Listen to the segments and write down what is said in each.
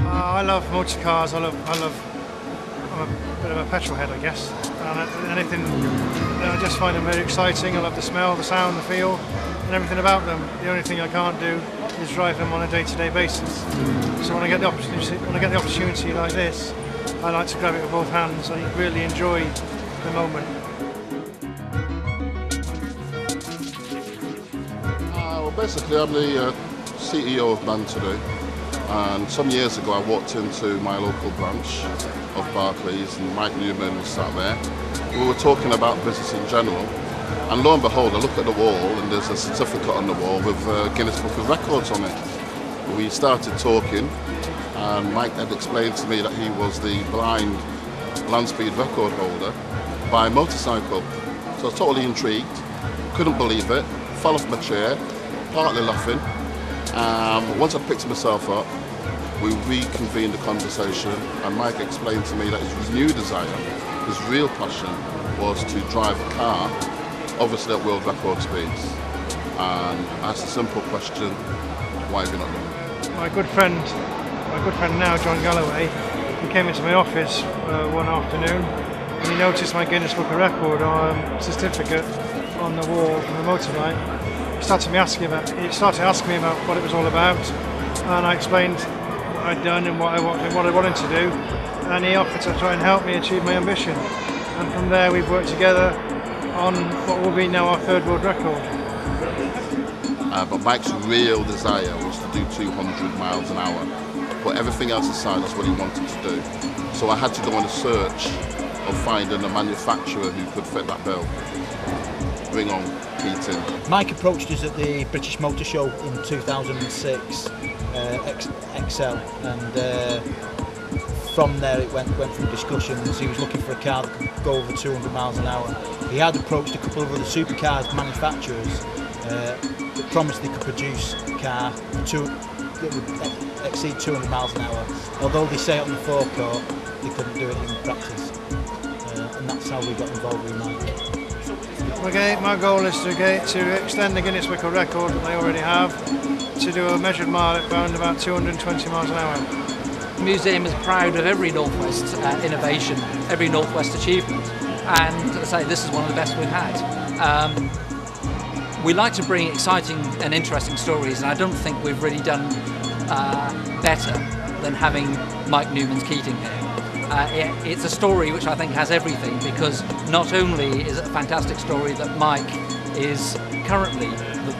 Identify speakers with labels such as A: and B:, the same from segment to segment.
A: I love motor cars. I'm a bit of a petrol head, I guess. And anything, I just find them very exciting. I love the smell, the sound, the feel, and everything about them. The only thing I can't do is drive them on a day-to-day basis. So when I get the opportunity like this, I like to grab it with both hands. I really enjoy the moment.
B: Well, basically, I'm the CEO of MAN today. And some years ago I walked into my local branch of Barclays and Mike Newman was sat there. We were talking about business in general, and lo and behold I look at the wall and there's a certificate on the wall with Guinness Book of Records on it. We started talking and Mike had explained to me that he was the blind land speed record holder by motorcycle. So I was totally intrigued, couldn't believe it, fell off my chair, partly laughing. Once I picked myself up, we reconvened the conversation and Mike explained to me that his new desire, his real passion was to drive a car, obviously at world record speeds. And I asked a simple question, why have you not done it?
A: My good friend now, John Galloway, he came into my office one afternoon and he noticed my Guinness Book of Record certificate on the wall from the motorbike. He started asking me about what it was all about, and I explained what I'd done and what I wanted to do, and he offered to try and help me achieve my ambition. And from there we've worked together on what will be now our third world record.
B: But Mike's real desire was to do 200 miles an hour. Put everything else aside, that's what he wanted to do. So I had to go on a search of finding a manufacturer who could fit that bill. Bring on Keating.
C: Mike approached us at the British Motor Show in 2006, XL, and from there it went through discussions. He was looking for a car that could go over 200 miles an hour. He had approached a couple of other supercars manufacturers that promised they could produce a car that would exceed 200 miles an hour. Although they say it on the forecourt, they couldn't do it in practice. And that's how we got involved with Mike.
A: Okay, my goal is to extend the Guinness Book of Record that they already have, to do a measured mile at around about 220 miles an hour.
D: The museum is proud of every Northwest innovation, every Northwest achievement, and as I say, this is one of the best we've had. We like to bring exciting and interesting stories, and I don't think we've really done better than having Mike Newman's Keating here. It's a story which I think has everything, because not only is it a fantastic story that Mike is currently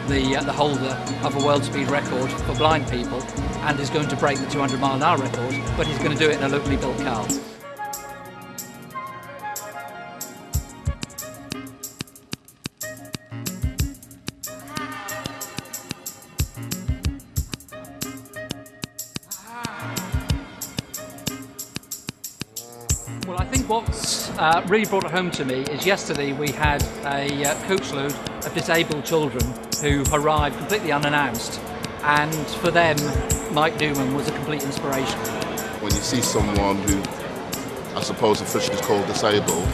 D: the holder of a world speed record for blind people and is going to break the 200 mile an hour record, but he's going to do it in a locally built car. Well, I think what's really brought it home to me is yesterday we had a coachload of disabled children who arrived completely unannounced, and for them Mike Newman was a complete inspiration.
B: When you see someone who I suppose officially is called disabled,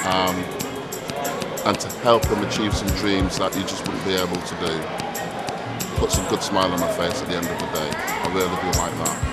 B: and to help them achieve some dreams that you just wouldn't be able to do, puts a good smile on my face at the end of the day. I really do like that.